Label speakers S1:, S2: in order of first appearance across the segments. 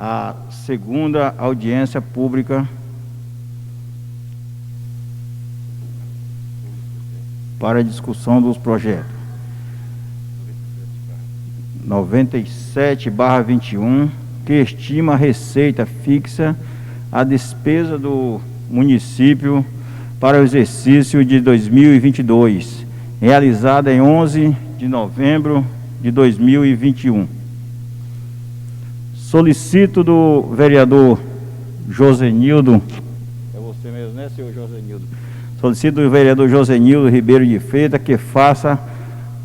S1: a segunda audiência pública para a discussão dos projetos 97/21, que estima a receita fixa a despesa do município para o exercício de 2022, realizada em 11 de novembro de 2021. Solicito do vereador Josenildo, é você mesmo, né, senhor Josenildo? Solicito do vereador Josenildo Ribeiro de Freitas que faça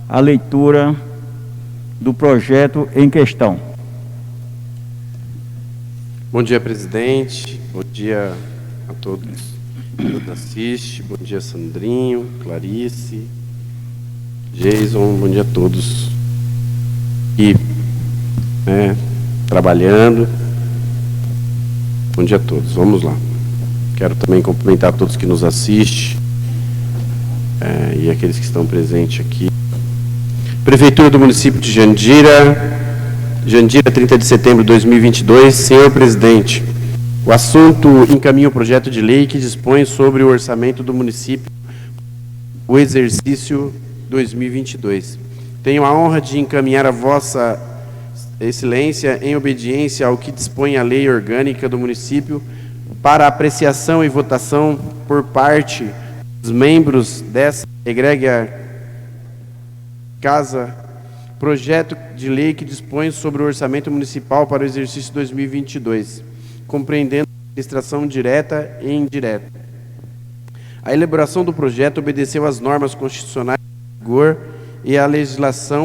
S1: a leitura do projeto em questão.
S2: Bom dia, presidente. Bom dia a todos que nos assistem. Bom dia, Sandrinho, Clarice, Jason. Bom dia a todos que trabalhando. Bom dia a todos. Vamos lá. Quero também cumprimentar a todos que nos assistem e aqueles que estão presentes aqui. Prefeitura do município de Jandira, 30 de setembro de 2022. Senhor presidente, o assunto encaminha o projeto de lei que dispõe sobre o orçamento do município, o exercício 2022. Tenho a honra de encaminhar a vossa excelência, em obediência ao que dispõe a lei orgânica do município, para apreciação e votação por parte dos membros dessa egrégia casa, projeto de lei que dispõe sobre o orçamento municipal para o exercício 2022, compreendendo a administração direta e indireta. A elaboração do projeto obedeceu às normas constitucionais em vigor e à legislação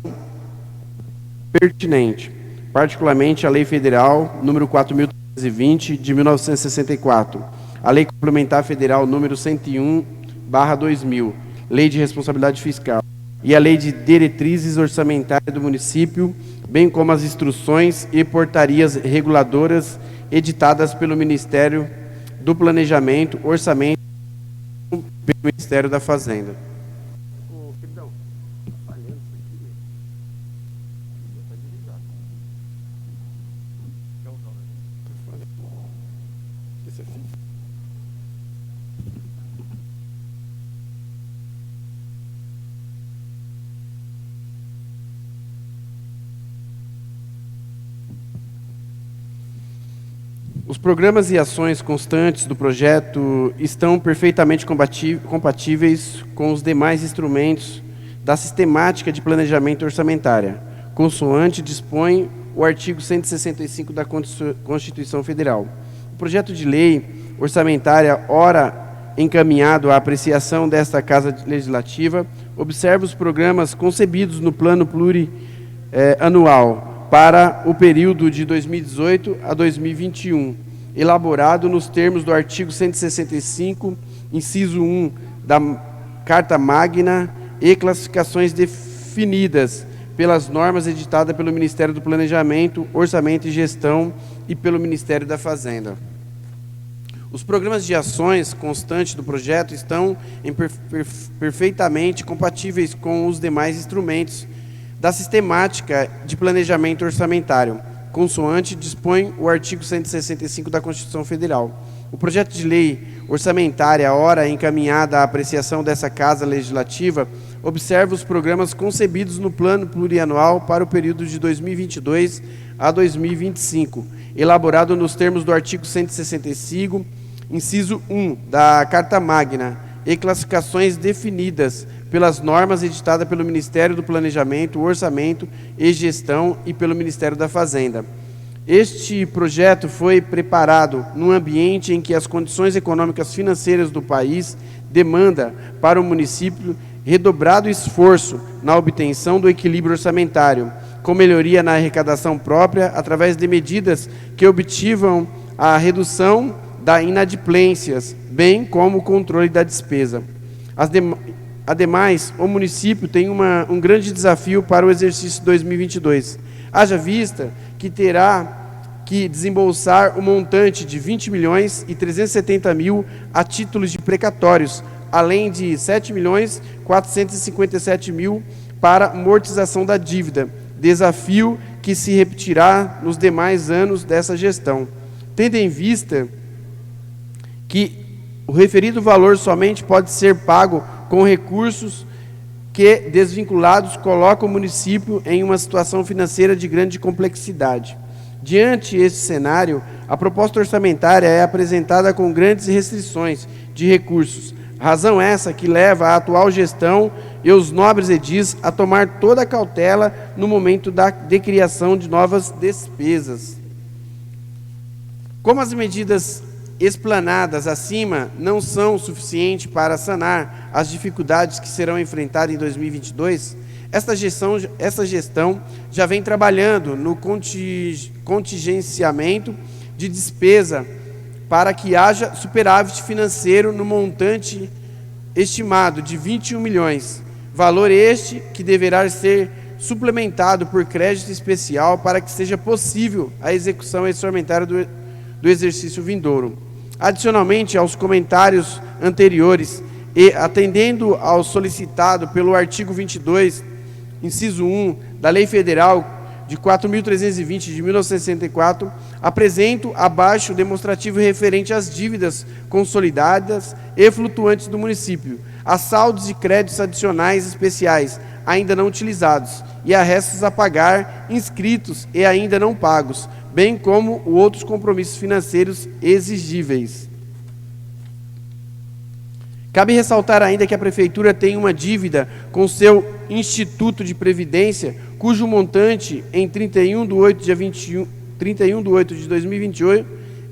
S2: pertinente, particularmente a Lei Federal número 4.320 de 1964, a Lei Complementar Federal número 101/2000, Lei de Responsabilidade Fiscal, e a Lei de Diretrizes Orçamentárias do município, bem como as instruções e portarias reguladoras editadas pelo Ministério do Planejamento, Orçamento e pelo Ministério da Fazenda. Os programas e ações constantes do projeto estão perfeitamente compatíveis com os demais instrumentos da sistemática de planejamento orçamentária, consoante dispõe o artigo 165 da Constituição Federal. O projeto de lei orçamentária, ora encaminhado à apreciação desta Casa Legislativa, observa os programas concebidos no Plano Plurianual para o período de 2018 a 2021, elaborado nos termos do artigo 165, inciso 1 da Carta Magna, e classificações definidas pelas normas editadas pelo Ministério do Planejamento, Orçamento e Gestão e pelo Ministério da Fazenda. Os programas de ações constantes do projeto estão perfeitamente compatíveis com os demais instrumentos da sistemática de planejamento orçamentário, consoante dispõe o artigo 165 da Constituição Federal. O projeto de lei orçamentária, ora encaminhada à apreciação dessa Casa Legislativa, observa os programas concebidos no Plano Plurianual para o período de 2022 a 2025, elaborado nos termos do artigo 165, inciso 1 da Carta Magna, e classificações definidas pelas normas editadas pelo Ministério do Planejamento, Orçamento e Gestão e pelo Ministério da Fazenda. Este projeto foi preparado num ambiente em que as condições econômicas financeiras do país demandam para o município redobrado esforço na obtenção do equilíbrio orçamentário, com melhoria na arrecadação própria através de medidas que obtivam a redução das inadimplências, bem como o controle da despesa. Ademais, o município tem um grande desafio para o exercício 2022, haja vista que terá que desembolsar um montante de 20.370.000 a títulos de precatórios, além de 7.457.000 para amortização da dívida, desafio que se repetirá nos demais anos dessa gestão, tendo em vista que o referido valor somente pode ser pago com recursos que, desvinculados, colocam o município em uma situação financeira de grande complexidade. Diante deste cenário, a proposta orçamentária é apresentada com grandes restrições de recursos, razão essa que leva a atual gestão e os nobres edis a tomar toda a cautela no momento da criação de novas despesas. Como as medidas explanadas acima não são suficientes para sanar as dificuldades que serão enfrentadas em 2022, esta gestão já vem trabalhando no contingenciamento de despesa para que haja superávit financeiro no montante estimado de 21 milhões, valor este que deverá ser suplementado por crédito especial para que seja possível a execução orçamentária do exercício vindouro. Adicionalmente aos comentários anteriores e atendendo ao solicitado pelo artigo 22, inciso 1 da Lei Federal de 4.320 de 1964, apresento abaixo o demonstrativo referente às dívidas consolidadas e flutuantes do município, a saldos de créditos adicionais especiais ainda não utilizados e a restos a pagar inscritos e ainda não pagos, bem como outros compromissos financeiros exigíveis. Cabe ressaltar ainda que a Prefeitura tem uma dívida com seu Instituto de Previdência, cujo montante em 31 de 8 de 2028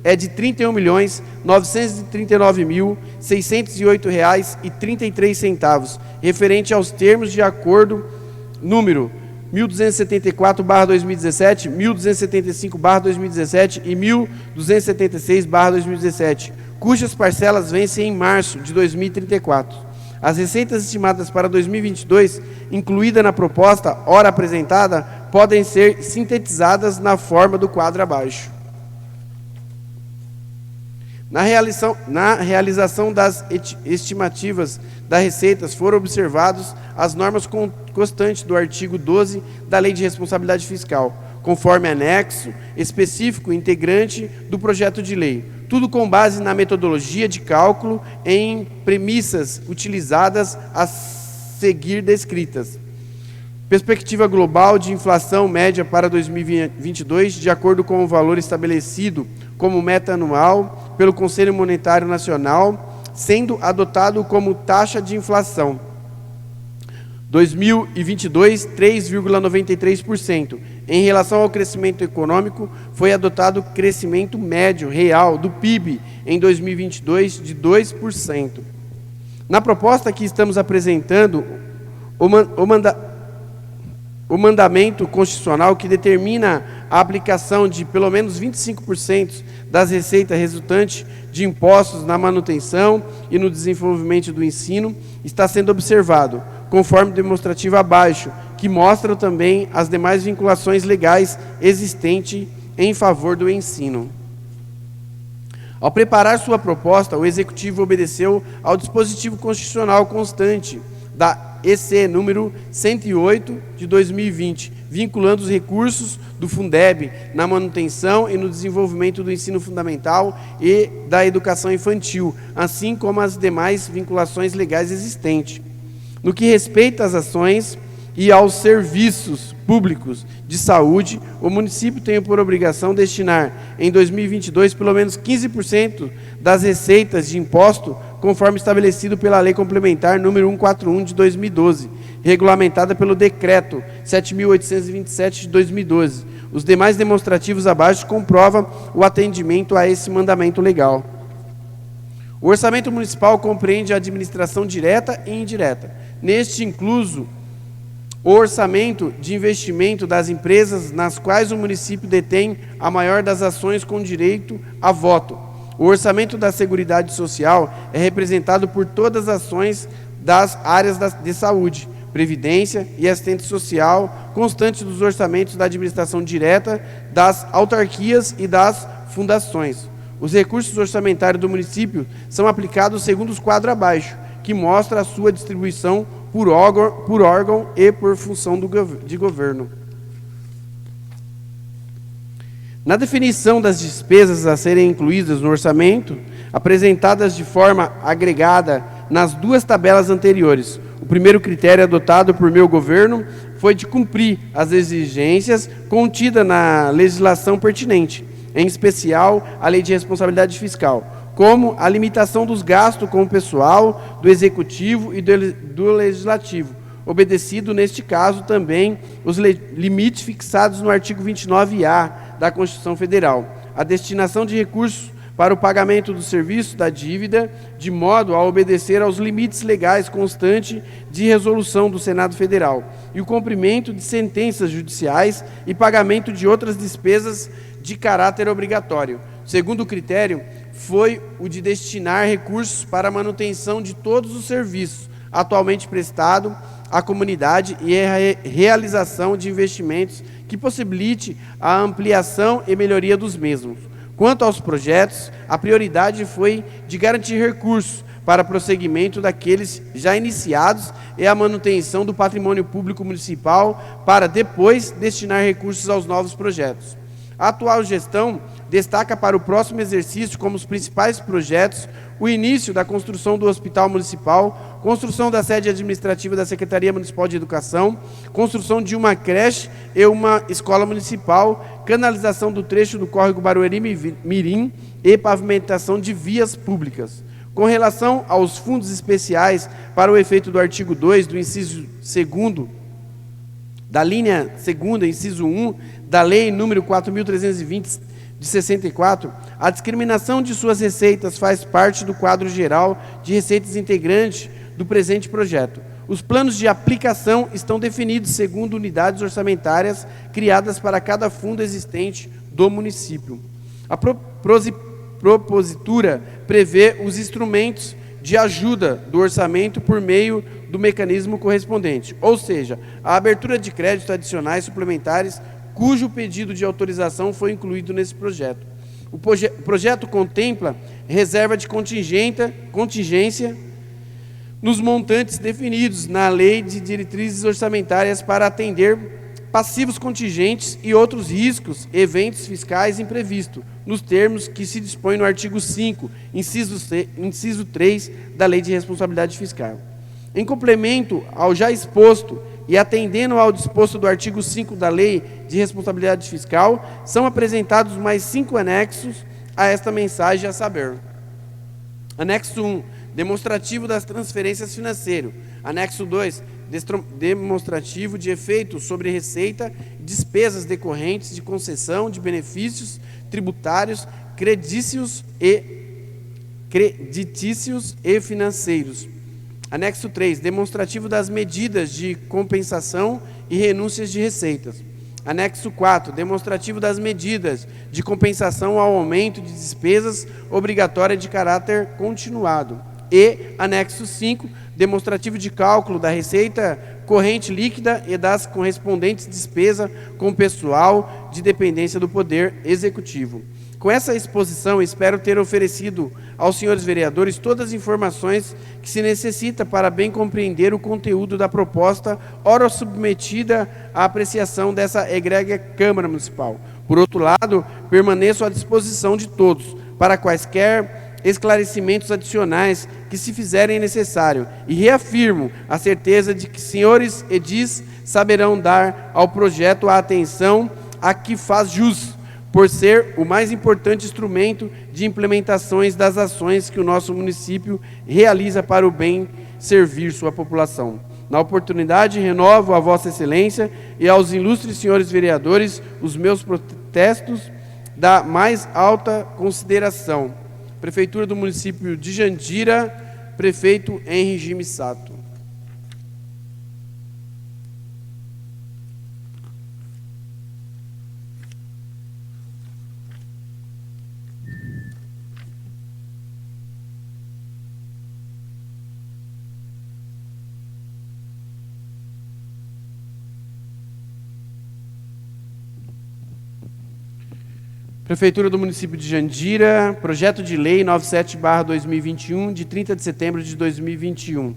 S2: é de R$ 31.939.608,33, referente aos termos de acordo número 1274/2017, 1275/2017 e 1276/2017, cujas parcelas vencem em março de 2034. As receitas estimadas para 2022, incluída na proposta ora apresentada, podem ser sintetizadas na forma do quadro abaixo. Na realização das estimativas das receitas foram observados as normas constantes do artigo 12 da Lei de Responsabilidade Fiscal, conforme anexo específico integrante do projeto de lei, tudo com base na metodologia de cálculo em premissas utilizadas a seguir descritas. Perspectiva global de inflação média para 2022, de acordo com o valor estabelecido como meta anual pelo Conselho Monetário Nacional, sendo adotado como taxa de inflação. 2022, 3,93%. Em relação ao crescimento econômico, foi adotado crescimento médio real do PIB em 2022 de 2%. Na proposta que estamos apresentando, o mandamento constitucional que determina a aplicação de pelo menos 25% das receitas resultantes de impostos na manutenção e no desenvolvimento do ensino está sendo observado, conforme demonstrativo abaixo, que mostram também as demais vinculações legais existentes em favor do ensino. Ao preparar sua proposta, o Executivo obedeceu ao dispositivo constitucional constante da EC número 108 de 2020, vinculando os recursos do Fundeb na manutenção e no desenvolvimento do ensino fundamental e da educação infantil, assim como as demais vinculações legais existentes. No que respeita às ações e aos serviços públicos de saúde, o município tem por obrigação destinar em 2022 pelo menos 15% das receitas de imposto, conforme estabelecido pela Lei Complementar número 141 de 2012, regulamentada pelo Decreto 7.827 de 2012. Os demais demonstrativos abaixo comprovam o atendimento a esse mandamento legal. O orçamento municipal compreende a administração direta e indireta. Neste incluso o orçamento de investimento das empresas nas quais o município detém a maior das ações com direito a voto. O orçamento da Seguridade Social é representado por todas as ações das áreas de saúde, previdência e assistência social, constantes dos orçamentos da administração direta, das autarquias e das fundações. Os recursos orçamentários do município são aplicados segundo os quadros abaixo, que mostra a sua distribuição por órgão e por função de governo. Na definição das despesas a serem incluídas no orçamento, apresentadas de forma agregada nas duas tabelas anteriores, o primeiro critério adotado por meu governo foi de cumprir as exigências contidas na legislação pertinente, em especial a Lei de Responsabilidade Fiscal, como a limitação dos gastos com o pessoal do Executivo e do Legislativo, obedecido, neste caso, também os limites fixados no artigo 29-A da Constituição Federal, a destinação de recursos para o pagamento do serviço da dívida, de modo a obedecer aos limites legais constantes de resolução do Senado Federal, e o cumprimento de sentenças judiciais e pagamento de outras despesas de caráter obrigatório. O segundo critério foi o de destinar recursos para a manutenção de todos os serviços atualmente prestados à comunidade e a realização de investimentos que possibilite a ampliação e melhoria dos mesmos. Quanto aos projetos, a prioridade foi de garantir recursos para prosseguimento daqueles já iniciados e a manutenção do patrimônio público municipal para depois destinar recursos aos novos projetos. A atual gestão destaca para o próximo exercício como os principais projetos o início da construção do Hospital Municipal, construção da sede administrativa da Secretaria Municipal de Educação, construção de uma creche e uma escola municipal, canalização do trecho do córrego Barueri-Mirim e pavimentação de vias públicas. Com relação aos fundos especiais para o efeito do artigo 2 do inciso 2º, da linha 2ª, inciso 1, da Lei número 4.320, de 64, a discriminação de suas receitas faz parte do quadro geral de receitas integrantes do presente projeto. Os planos de aplicação estão definidos segundo unidades orçamentárias criadas para cada fundo existente do município. A propositura prevê os instrumentos de ajuda do orçamento por meio do mecanismo correspondente, ou seja, a abertura de créditos adicionais suplementares cujo pedido de autorização foi incluído nesse projeto. O projeto contempla reserva de contingência nos montantes definidos na Lei de Diretrizes Orçamentárias para atender passivos contingentes e outros riscos, eventos fiscais imprevistos, nos termos que se dispõe no artigo 5, inciso 3 da Lei de Responsabilidade Fiscal. Em complemento ao já exposto e atendendo ao disposto do artigo 5 da Lei de Responsabilidade Fiscal, são apresentados mais 5 anexos a esta mensagem, a saber: anexo 1, demonstrativo das transferências financeiras; anexo 2, demonstrativo de efeito sobre receita e despesas decorrentes de concessão de benefícios tributários creditícios e financeiros; anexo 3, demonstrativo das medidas de compensação e renúncias de receitas; anexo 4, demonstrativo das medidas de compensação ao aumento de despesas obrigatórias de caráter continuado; e anexo 5, demonstrativo de cálculo da receita corrente líquida e das correspondentes despesas com pessoal de dependência do Poder Executivo. Com essa exposição, espero ter oferecido aos senhores vereadores todas as informações que se necessita para bem compreender o conteúdo da proposta, ora submetida à apreciação dessa egrégea Câmara Municipal. Por outro lado, permaneço à disposição de todos para quaisquer esclarecimentos adicionais que se fizerem necessário, e reafirmo a certeza de que senhores edis saberão dar ao projeto a atenção a que faz jus, por ser o mais importante instrumento de implementações das ações que o nosso município realiza para o bem servir sua população. Na oportunidade, renovo a Vossa Excelência e aos ilustres senhores vereadores os meus protestos da mais alta consideração. Prefeitura do município de Jandira, prefeito Henri Jimmy Sato. Prefeitura do município de Jandira, projeto de lei 97/2021, de 30 de setembro de 2021.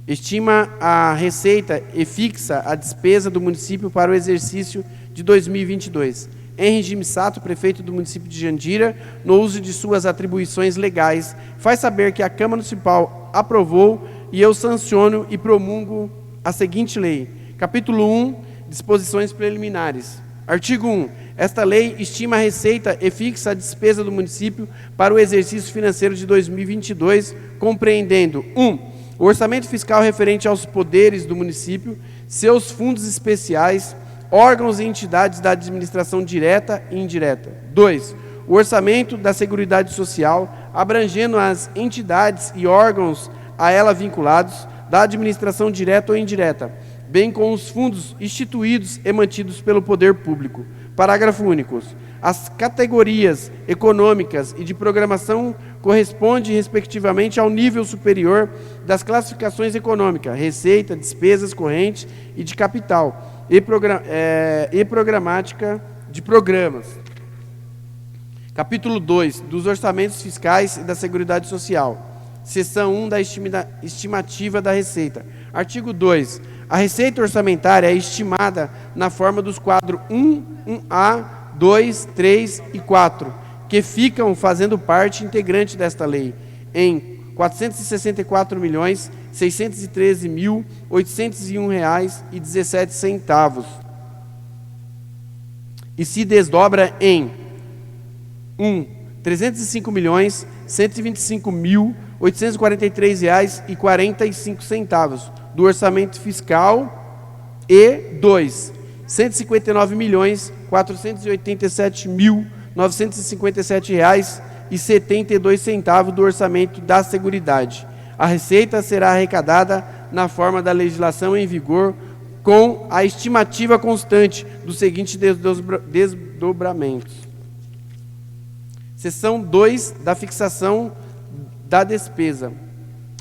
S2: Estima a receita e fixa a despesa do município para o exercício de 2022. Henri Gimissato, prefeito do município de Jandira, no uso de suas atribuições legais, faz saber que a Câmara Municipal aprovou e eu sanciono e promulgo a seguinte lei. Capítulo 1, disposições preliminares. Artigo 1. Esta lei estima a receita e fixa a despesa do município para o exercício financeiro de 2022, compreendendo 1. O orçamento fiscal referente aos poderes do município, seus fundos especiais, órgãos e entidades da administração direta e indireta. 2. O orçamento da Seguridade Social, abrangendo as entidades e órgãos a ela vinculados, da administração direta ou indireta, bem como os fundos instituídos e mantidos pelo poder público. Parágrafo único. As categorias econômicas e de programação correspondem, respectivamente, ao nível superior das classificações econômicas, receita, despesas correntes e de capital, e programática de programas. Capítulo 2, dos orçamentos fiscais e da Seguridade Social. Seção 1 da estimativa da receita. Artigo 2. A receita orçamentária é estimada na forma dos quadros 1, 1A, 2, 3 e 4, que ficam fazendo parte integrante desta lei, em R$ 464.613.801,17 e se desdobra em 1. R$ 305.125.843,45 do orçamento fiscal e 2. R$ 159.487.957,72 do orçamento da Seguridade. A receita será arrecadada na forma da legislação em vigor com a estimativa constante dos seguintes desdobramentos. Seção 2 da fixação da despesa.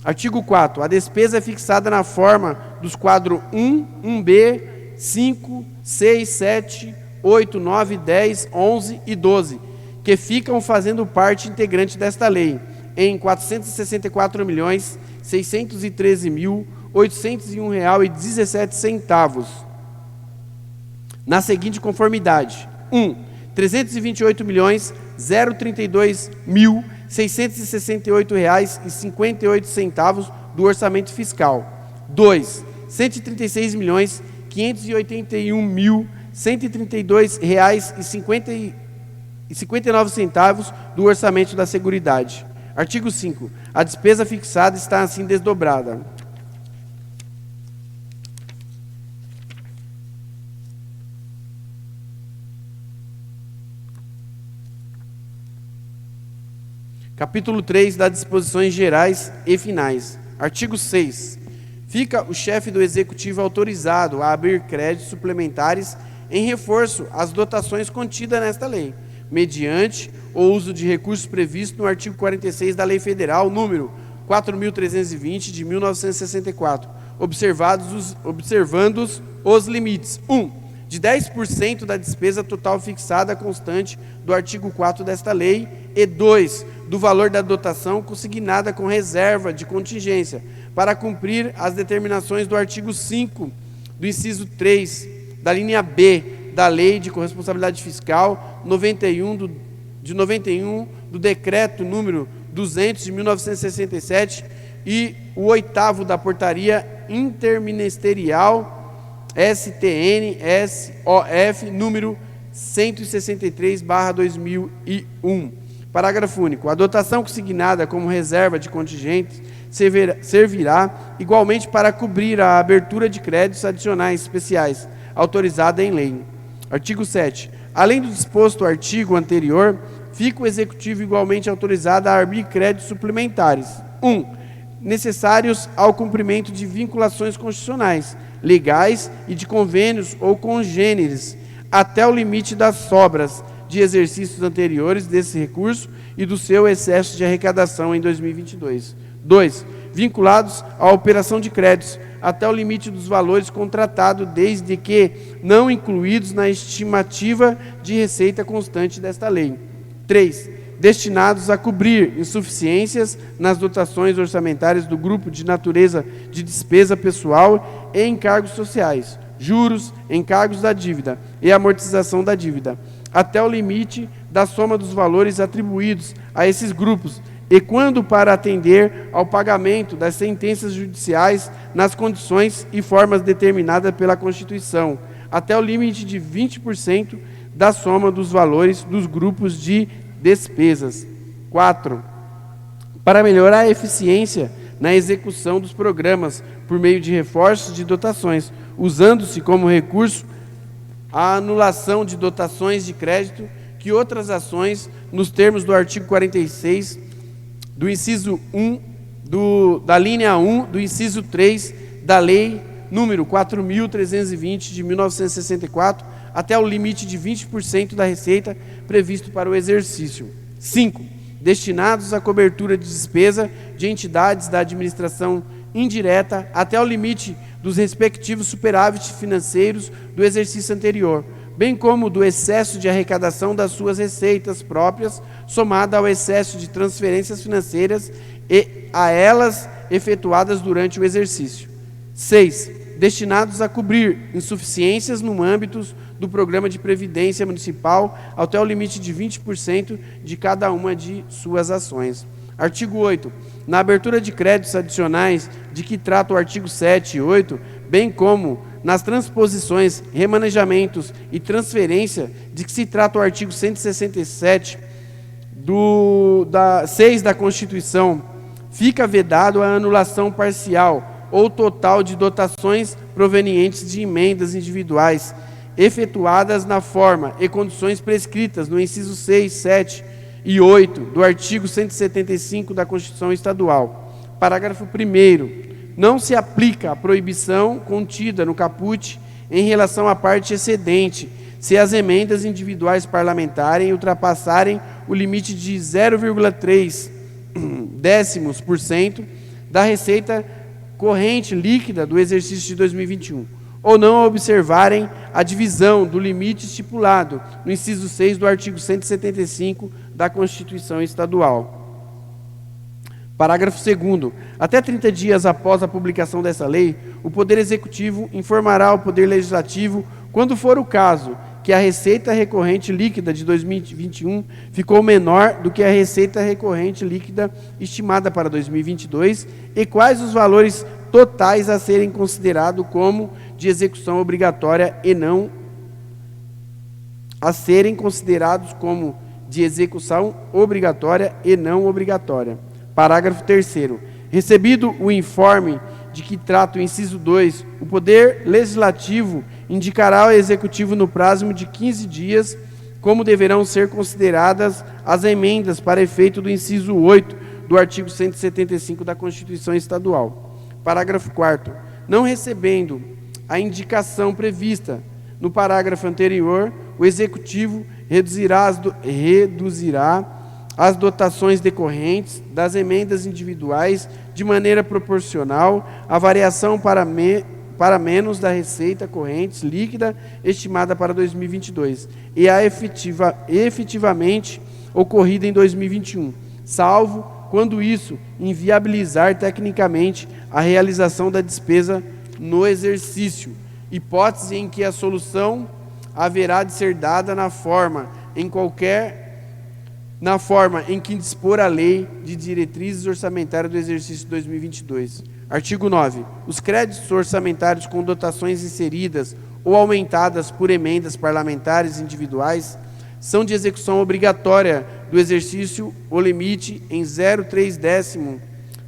S2: Artigo 4. A despesa é fixada na forma dos quadros 1, 1B, 5, 6, 7, 8, 9, 10, 11 e 12, que ficam fazendo parte integrante desta lei, em R$ 464.613.801,17, na seguinte conformidade. 1. R$ 328.032.668,58 do orçamento fiscal. 2. R$ 136.581.132,59 do orçamento da Seguridade. Artigo 5. A despesa fixada está assim desdobrada. Capítulo 3 das disposições gerais e finais. Artigo 6. Fica o chefe do Executivo autorizado a abrir créditos suplementares em reforço às dotações contidas nesta lei, mediante o uso de recursos previstos no artigo 46 da Lei Federal número 4.320 de 1964, observando os limites: 1. De 10% da despesa total fixada constante do artigo 4 desta lei, e 2. Do valor da dotação consignada com reserva de contingência, para cumprir as determinações do artigo 5 do inciso 3 da linha B da Lei de Corresponsabilidade Fiscal 91 do Decreto número 200 de 1967 e o 8º da Portaria Interministerial STN-SOF número 163/2001. Parágrafo único. A dotação consignada como reserva de contingentes servirá igualmente para cobrir a abertura de créditos adicionais especiais, autorizada em lei. Artigo 7. Além do disposto artigo anterior, fica o Executivo igualmente autorizado a abrir créditos suplementares. 1. Necessários ao cumprimento de vinculações constitucionais, legais e de convênios ou congêneres, até o limite das sobras de exercícios anteriores desse recurso e do seu excesso de arrecadação em 2022. 2. Vinculados à operação de créditos, até o limite dos valores contratados, desde que não incluídos na estimativa de receita constante desta lei. 3. Destinados a cobrir insuficiências nas dotações orçamentárias do grupo de natureza de despesa pessoal e encargos sociais, juros, encargos da dívida e amortização da dívida, até o limite da soma dos valores atribuídos a esses grupos, e quando para atender ao pagamento das sentenças judiciais nas condições e formas determinadas pela Constituição, até o limite de 20% da soma dos valores dos grupos de despesas. 4. Para melhorar a eficiência na execução dos programas por meio de reforços de dotações, usando-se como recurso a anulação de dotações de crédito que outras ações, nos termos do artigo 46, do inciso 1, da linha 1, do inciso 3 da Lei número 4.320 de 1964, até o limite de 20% da receita previsto para o exercício. 5. Destinados à cobertura de despesa de entidades da administração indireta até o limite dos respectivos superávites financeiros do exercício anterior, bem como do excesso de arrecadação das suas receitas próprias, somada ao excesso de transferências financeiras e a elas efetuadas durante o exercício. 6. Destinados a cobrir insuficiências no âmbito do Programa de Previdência Municipal até o limite de 20% de cada uma de suas ações. Artigo 8. Na abertura de créditos adicionais de que trata o artigo 7 e 8, bem como nas transposições, remanejamentos e transferência de que se trata o artigo 167, 6 da Constituição, fica vedado a anulação parcial ou total de dotações provenientes de emendas individuais, efetuadas na forma e condições prescritas no inciso 6, 7 e 8 do artigo 175 da Constituição Estadual. Parágrafo 1º. Não se aplica a proibição contida no caput em relação à parte excedente, se as emendas individuais parlamentares ultrapassarem o limite de 0,3% da receita corrente líquida do exercício de 2021, ou não observarem a divisão do limite estipulado no inciso 6 do artigo 175 da Constituição Estadual. Parágrafo 2º. Até 30 dias após a publicação dessa lei, o Poder Executivo informará ao Poder Legislativo, quando for o caso, que a receita recorrente líquida de 2021 ficou menor do que a receita recorrente líquida estimada para 2022 e quais os valores totais a serem considerados como de execução obrigatória e não obrigatória. Parágrafo 3º. Recebido o informe de que trata o inciso 2, o Poder Legislativo indicará ao Executivo no prazo de 15 dias como deverão ser consideradas as emendas para efeito do inciso 8 do artigo 175 da Constituição Estadual. Parágrafo 4º. Não recebendo a indicação prevista no parágrafo anterior, o Executivo reduzirá as dotações decorrentes das emendas individuais de maneira proporcional à variação para menos da receita corrente líquida estimada para 2022 e a efetivamente ocorrida em 2021, salvo quando isso inviabilizar tecnicamente a realização da despesa no exercício, hipótese em que a solução haverá de ser dada na forma em que dispor a Lei de Diretrizes Orçamentárias do Exercício 2022. Artigo 9. Os créditos orçamentários com dotações inseridas ou aumentadas por emendas parlamentares individuais são de execução obrigatória do exercício o limite em 0,3%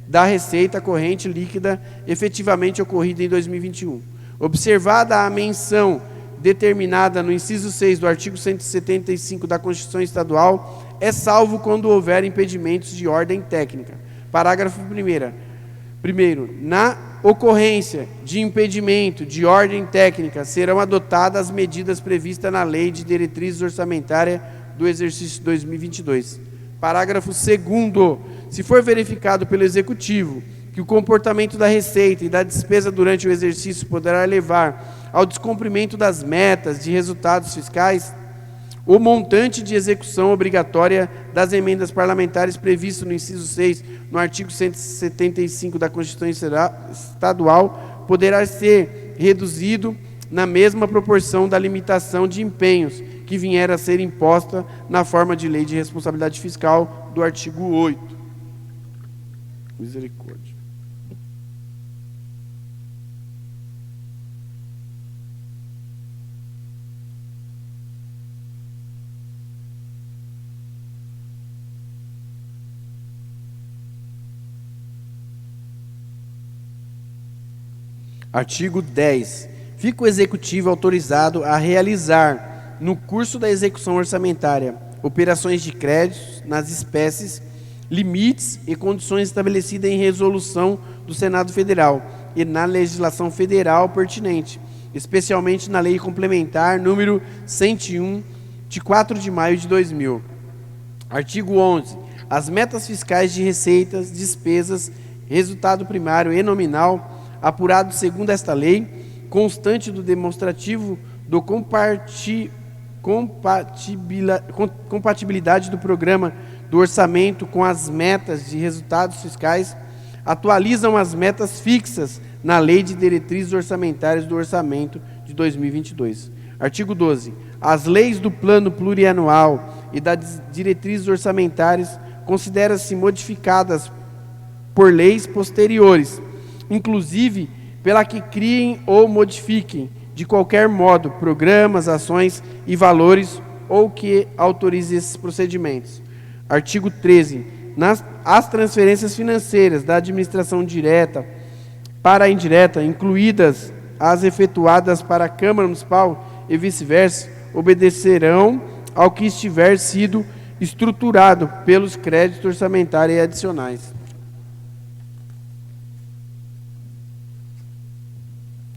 S2: da receita corrente líquida efetivamente ocorrida em 2021. Observada a menção determinada no inciso 6 do artigo 175 da Constituição Estadual, é salvo quando houver impedimentos de ordem técnica. Parágrafo 1º. Na ocorrência de impedimento de ordem técnica, serão adotadas as medidas previstas na Lei de Diretrizes Orçamentárias do Exercício 2022. Parágrafo 2º. Se for verificado pelo Executivo que o comportamento da receita e da despesa durante o exercício poderá levar ao descumprimento das metas de resultados fiscais, o montante de execução obrigatória das emendas parlamentares previsto no inciso 6, no artigo 175 da Constituição Estadual, poderá ser reduzido na mesma proporção da limitação de empenhos que vier a ser imposta na forma de lei de responsabilidade fiscal do artigo 8. Misericórdia. Artigo 10. Fica o Executivo autorizado a realizar, no curso da execução orçamentária, operações de créditos nas espécies, limites e condições estabelecidas em resolução do Senado Federal e na legislação federal pertinente, especialmente na Lei Complementar número 101, de 4 de maio de 2000. Artigo 11. As metas fiscais de receitas, despesas, resultado primário e nominal, apurado segundo esta lei, constante do demonstrativo do compatibilidade do programa do orçamento com as metas de resultados fiscais, atualizam as metas fixas na Lei de Diretrizes Orçamentárias do Orçamento de 2022. Artigo 12. As leis do Plano Plurianual e das Diretrizes Orçamentárias consideram-se modificadas por leis posteriores, inclusive pela que criem ou modifiquem, de qualquer modo, programas, ações e valores ou que autorize esses procedimentos. Artigo 13. As transferências financeiras da administração direta para a indireta, incluídas as efetuadas para a Câmara Municipal e vice-versa, obedecerão ao que estiver sido estruturado pelos créditos orçamentários e adicionais.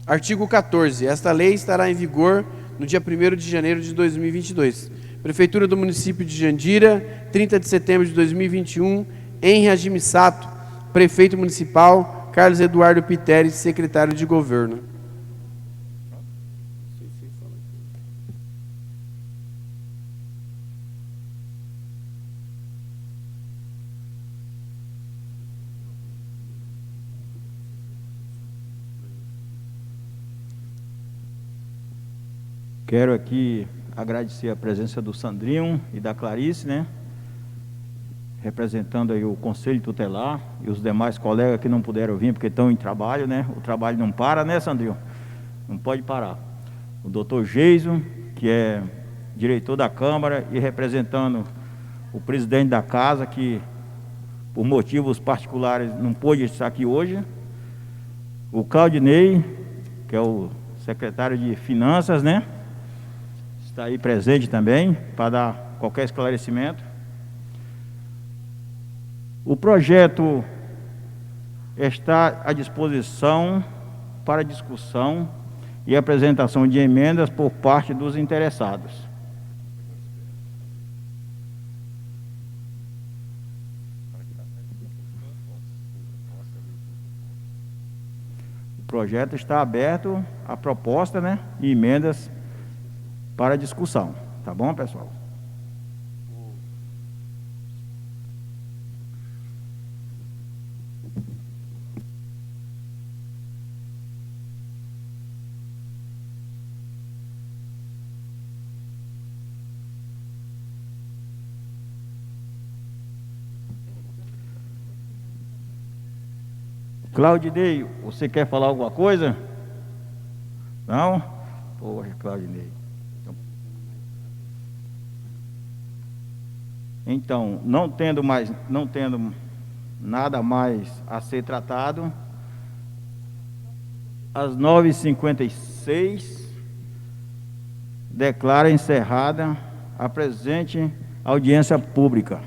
S2: Artigo 14. Esta lei estará em vigor no dia 1º de janeiro de 2022. Prefeitura do município de Jandira, 30 de setembro de 2021, Henri Agimisato, prefeito municipal, Carlos Eduardo Piteri, secretário de governo.
S1: Quero aqui agradecer a presença do Sandrinho e da Clarice, né? Representando aí o Conselho Tutelar e os demais colegas que não puderam vir porque estão em trabalho, né? O trabalho não para, né, Sandrinho? Não pode parar. O doutor Geiso, que é diretor da Câmara e representando o presidente da casa, que por motivos particulares não pôde estar aqui hoje. O Claudinei, que é o secretário de Finanças, né? Está aí presente também para dar qualquer esclarecimento. O projeto está à disposição para discussão e apresentação de emendas por parte dos interessados. O projeto está aberto à proposta, né, e emendas para discussão. Tá bom, pessoal? Claudinei, você quer falar alguma coisa? Não? Poxa, Claudinei. Então, não tendo nada mais a ser tratado, às 9h56, declara encerrada a presente audiência pública.